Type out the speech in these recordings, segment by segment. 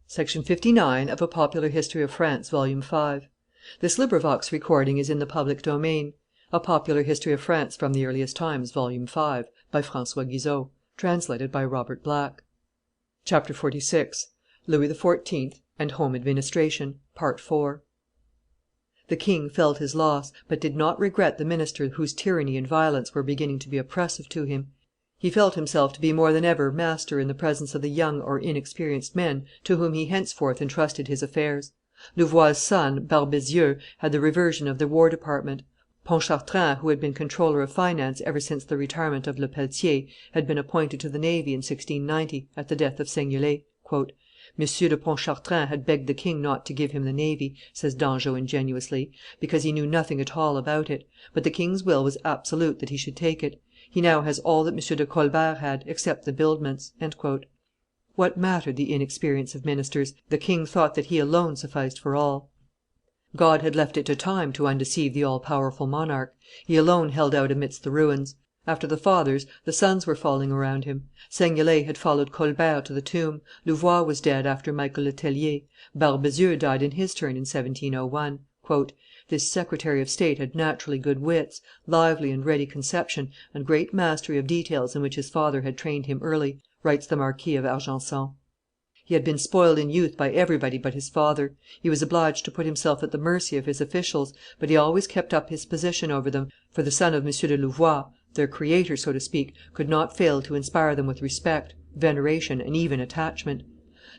Section 59 of A Popular History of France, Volume 5. This LibriVox is in the public domain. A Popular History of France from the Earliest Times, Volume 5, by François Guizot, translated by Robert Black. CHAPTER XLVI. Louis XIV. And Home Administration. Part IV. The king felt his loss, but did not regret the minister whose tyranny and violence were beginning to be oppressive to him. He felt himself to be more than ever master in the presence of the young or inexperienced men to whom he henceforth entrusted his affairs. Louvois' son, Barbezieux, had the reversion of the War Department. Pontchartrain, who had been comptroller of finance ever since the retirement of Lepelletier, had been appointed to the navy in 1690, at the death of Seignelay. "Monsieur de Pontchartrain had begged the king not to give him the navy," says Dangeau ingenuously, "because he knew nothing at all about it; but the king's will was absolute that he should take it. He now has all that M. de Colbert had, except the buildments." What mattered the inexperience of ministers? The king thought that he alone sufficed for all. God had left it to time to undeceive the all powerful monarch; he alone held out amidst the ruins. After the fathers, the sons were falling around him. Seignelay had followed Colbert to the tomb; Louvois was dead after Michael Le Tellier; Barbezieux died in his turn in 1701. "This secretary of state had naturally good wits, lively and ready conception, and great mastery of details in which his father had trained him early," writes the Marquis of Argenson. He had been spoiled in youth by everybody but his father; he was obliged to put himself at the mercy of his officials, but he always kept up his position over them, for the son of M. de Louvois, their creator, so to speak, could not fail to inspire them with respect, veneration, and even attachment.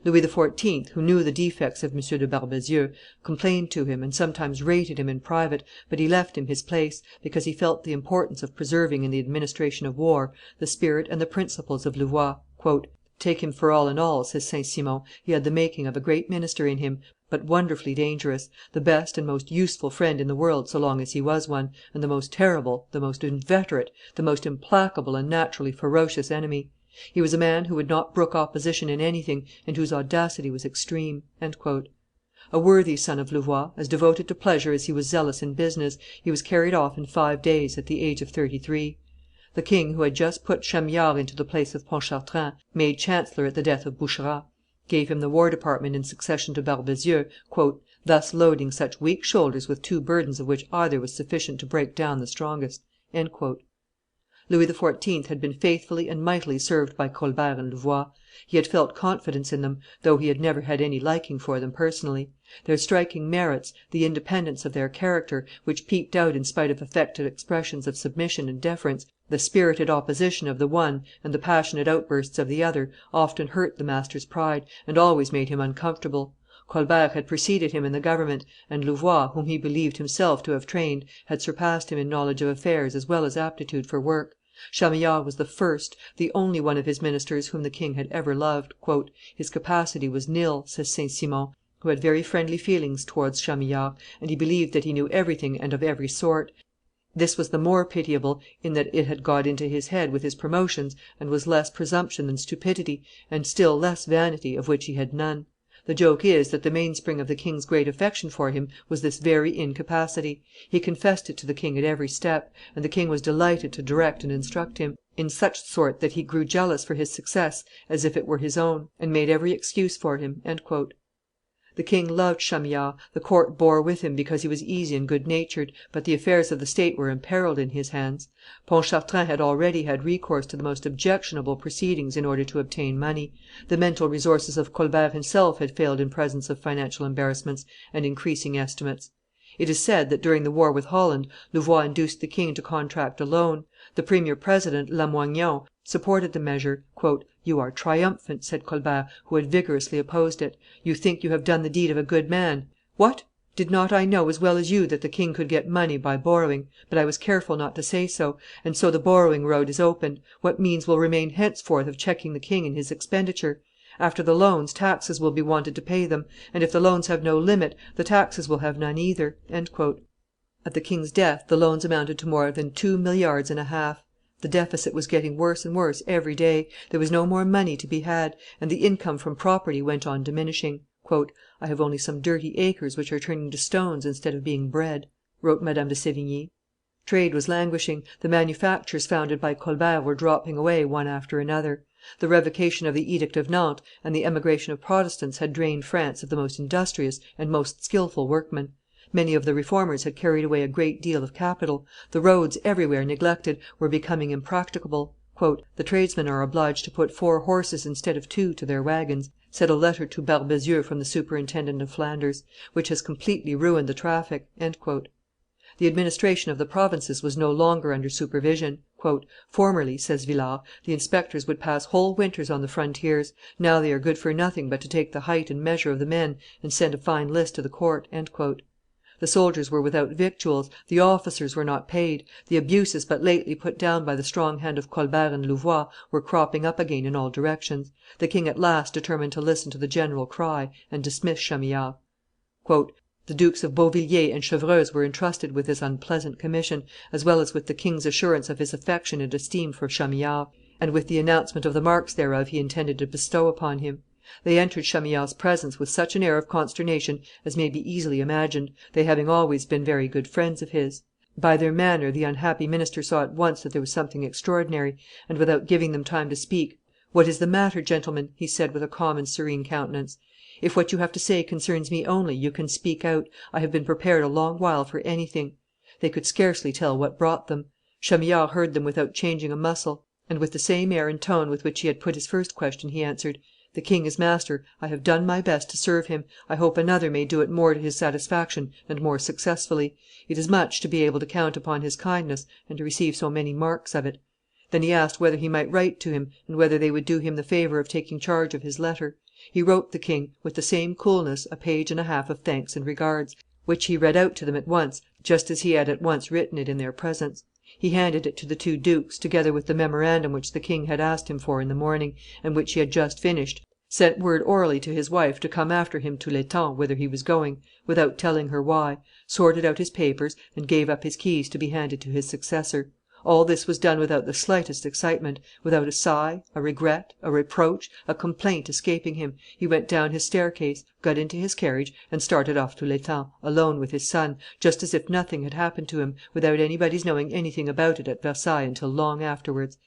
Louis XIV., who knew the defects of M. de Barbezieux, complained to him, and sometimes rated him in private, but he left him his place, because he felt the importance of preserving in the administration of war the spirit and the principles of Louvois. "Take him for all in all," says St. Simon, "he had the making of a great minister in him, but wonderfully dangerous, the best and most useful friend in the world so long as he was one, and the most terrible, the most inveterate, the most implacable and naturally ferocious enemy. He was a man who would not brook opposition in anything, and whose audacity was extreme." A worthy son of Louvois, as devoted to pleasure as he was zealous in business, he was carried off in 5 days, at the age of 33. The king, who had just put Chamillard into the place of Pontchartrain, made chancellor at the death of Boucherat, gave him the War Department in succession to Barbezieux, "thus loading such weak shoulders with 2 burdens of which either was sufficient to break down the strongest." Louis XIV. Had been faithfully and mightily served by Colbert and Louvois; he had felt confidence in them, though he had never had any liking for them personally. Their striking merits, the independence of their character, which peeped out in spite of affected expressions of submission and deference, the spirited opposition of the one and the passionate outbursts of the other, often hurt the master's pride, and always made him uncomfortable. Colbert had preceded him in the government, and Louvois, whom he believed himself to have trained, had surpassed him in knowledge of affairs as well as aptitude for work. Chamillard was the first, the only one of his ministers whom the king had ever loved. "His capacity was nil," says St. Simon, who had very friendly feelings towards Chamillard, "and he believed that he knew everything and of every sort. This was the more pitiable in that it had got into his head with his promotions, and was less presumption than stupidity, and still less vanity, of which he had none. The joke is, that the mainspring of the king's great affection for him was this very incapacity; he confessed it to the king at every step, and the king was delighted to direct and instruct him, in such sort that he grew jealous for his success as if it were his own, and made every excuse for him." The king loved Chamillard, the court bore with him because he was easy and good natured, but the affairs of the state were imperilled in his hands. Pontchartrain had already had recourse to the most objectionable proceedings in order to obtain money; the mental resources of Colbert himself had failed in presence of financial embarrassments and increasing estimates. It is said that, during the war with Holland, Louvois induced the king to contract a loan. The premier president, Lamoignon, supported the measure. "You are triumphant," said Colbert, who had vigorously opposed it; "you think you have done the deed of a good man. What! Did not I know as well as you that the king could get money by borrowing? But I was careful not to say so; and so the borrowing road is opened. What means will remain henceforth of checking the king in his expenditure? After the loans, taxes will be wanted to pay them; and if the loans have no limit, the taxes will have none either." At the king's death the loans amounted to more than 2,5 milliards. The deficit was getting worse and worse every day; there was no more money to be had, and the income from property went on diminishing. "I have only some dirty acres which are turning to stones instead of being bread," wrote Madame de Sevigne. Trade was languishing; the manufactures founded by Colbert were dropping away one after another. The revocation of the Edict of Nantes and the emigration of Protestants had drained France of the most industrious and most skilful workmen. Many of the Reformers had carried away a great deal of capital; the roads, everywhere neglected, were becoming impracticable. "The tradesmen are obliged to put 4 horses instead of 2 to their wagons," said a letter to Barbezieux from the superintendent of Flanders, "which has completely ruined the traffic." The administration of the provinces was no longer under supervision. "Formerly," says Villars, "the inspectors would pass whole winters on the frontiers; now they are good for nothing but to take the height and measure of the men and send a fine list to the court." The soldiers were without victuals, the officers were not paid; the abuses but lately put down by the strong hand of Colbert and Louvois were cropping up again in all directions. The king at last determined to listen to the general cry and dismiss Chamillard. "The Dukes of Beauvilliers and Chevreuse were intrusted with this unpleasant commission, as well as with the king's assurance of his affection and esteem for Chamillard, and with the announcement of the marks thereof he intended to bestow upon him. They entered Chamillard's presence with such an air of consternation as may be easily imagined, they having always been very good friends of his. By their manner the unhappy minister saw at once that there was something extraordinary, and, without giving them time to speak, 'What is the matter, gentlemen?' he said with a calm and serene countenance. 'If what you have to say concerns me only, you can speak out; I have been prepared a long while for anything.' They could scarcely tell what brought them. Chamillard heard them without changing a muscle, and with the same air and tone with which he had put his first question, he answered, 'The king is master; I have done my best to serve him; I hope another may do it more to his satisfaction and more successfully. It is much to be able to count upon his kindness and to receive so many marks of it.' Then he asked whether he might write to him, and whether they would do him the favor of taking charge of his letter. He wrote the king, with the same coolness, a page and a half of thanks and regards, which he read out to them at once, just as he had at once written it in their presence. He handed it to the 2 dukes, together with the memorandum which the king had asked him for in the morning, and which he had just finished, sent word orally to his wife to come after him to L'Etang, whither he was going, without telling her why, sorted out his papers, and gave up his keys to be handed to his successor. All this was done without the slightest excitement, without a sigh, a regret, a reproach, a complaint escaping him. He went down his staircase, got into his carriage, and started off to L'Etang, alone with his son, just as if nothing had happened to him, without anybody's knowing anything about it at Versailles until long afterwards."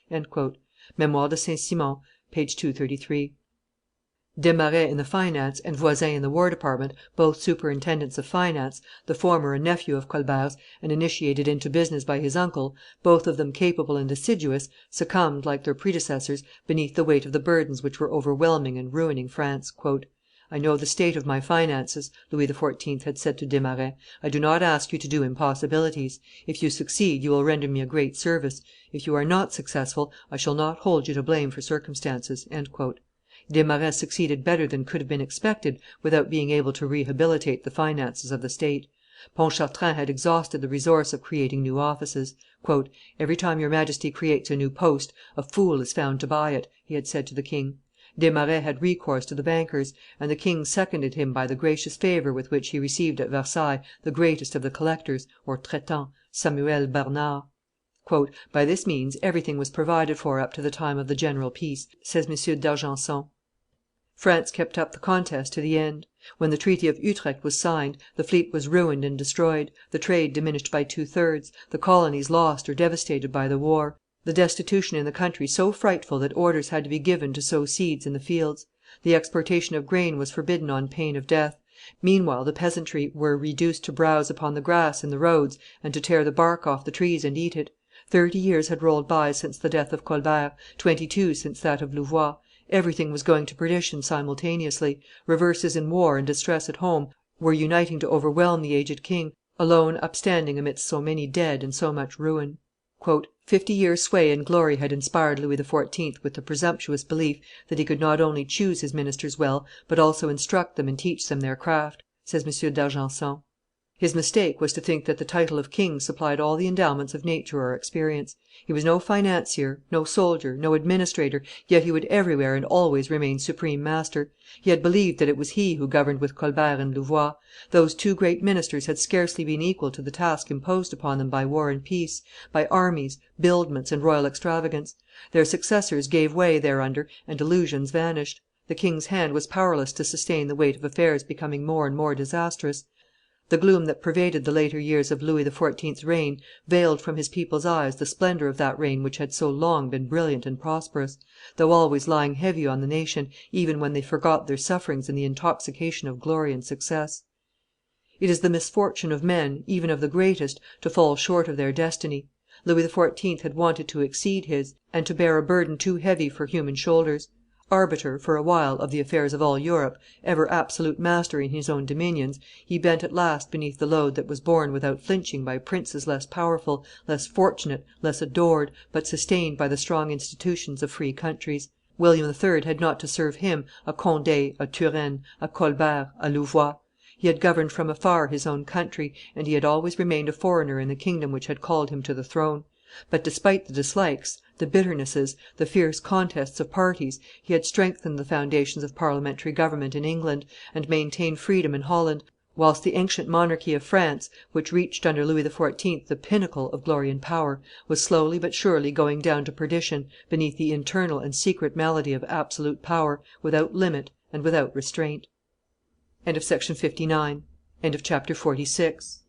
Memoires de St. Simon, p. 233. Desmarets in the finance, and Voysin in the war department, both superintendents of finance, the former a nephew of Colbert's, and initiated into business by his uncle, both of them capable and assiduous, succumbed, like their predecessors, beneath the weight of the burdens which were overwhelming and ruining France. "I know the state of my finances," Louis XIV. Had said to Desmarets; "I do not ask you to do impossibilities; if you succeed, you will render me a great service; if you are not successful, I shall not hold you to blame for circumstances." Desmarets succeeded better than could have been expected without being able to rehabilitate the finances of the state. Pontchartrain had exhausted the resource of creating new offices. "Every time your Majesty creates a new post, a fool is found to buy it," he had said to the king. Desmarets had recourse to the bankers, and the king seconded him by the gracious favor with which he received at Versailles the greatest of the collectors (traitants), Samuel Bernard. "By this means everything was provided for up to the time of the general peace," says M. d'Argenson. France kept up the contest to the end. When the treaty of Utrecht was signed, the fleet was ruined and destroyed, the trade diminished by 2/3, the colonies lost or devastated by the war, the destitution in the country so frightful that orders had to be given to sow seeds in the fields; the exportation of grain was forbidden on pain of death; meanwhile the peasantry were reduced to browse upon the grass in the roads and to tear the bark off the trees and eat it. 30 years had rolled by since the death of Colbert, 22 since that of Louvois; everything was going to perdition simultaneously; reverses in war and distress at home were uniting to overwhelm the aged king, alone upstanding amidst so many dead and so much ruin. 50 years' sway and glory had inspired Louis XIV. With the presumptuous belief that he could not only choose his ministers well, but also instruct them and teach them their craft," says M. d'Argenson. His mistake was to think that the title of king supplied all the endowments of nature or experience. He was no financier, no soldier, no administrator, yet he would everywhere and always remain supreme master. He had believed that it was he who governed with Colbert and Louvois. Those 2 great ministers had scarcely been equal to the task imposed upon them by war and peace, by armies, buildments, and royal extravagance. Their successors gave way thereunder, and illusions vanished. The king's hand was powerless to sustain the weight of affairs becoming more and more disastrous. The gloom that pervaded the later years of Louis XIV.'s reign veiled from his people's eyes the splendor of that reign which had so long been brilliant and prosperous, though always lying heavy on the nation, even when they forgot their sufferings in the intoxication of glory and success. It is the misfortune of men, even of the greatest, to fall short of their destiny. Louis XIV. Had wanted to exceed his, and to bear a burden too heavy for human shoulders. Arbiter, for a while, of the affairs of all Europe, ever absolute master in his own dominions, he bent at last beneath the load that was borne without flinching by princes less powerful, less fortunate, less adored, but sustained by the strong institutions of free countries. William III. Had not to serve him a Conde, a Turenne, a Colbert, a Louvois. He had governed from afar his own country, and he had always remained a foreigner in the kingdom which had called him to the throne; but, despite the dislikes, the bitternesses, the fierce contests of parties, he had strengthened the foundations of parliamentary government in England, and maintained freedom in Holland, whilst the ancient monarchy of France, which reached under Louis XIV. The pinnacle of glory and power, was slowly but surely going down to perdition beneath the internal and secret malady of absolute power, without limit and without restraint. End of Project Gutenberg's Chapter 46.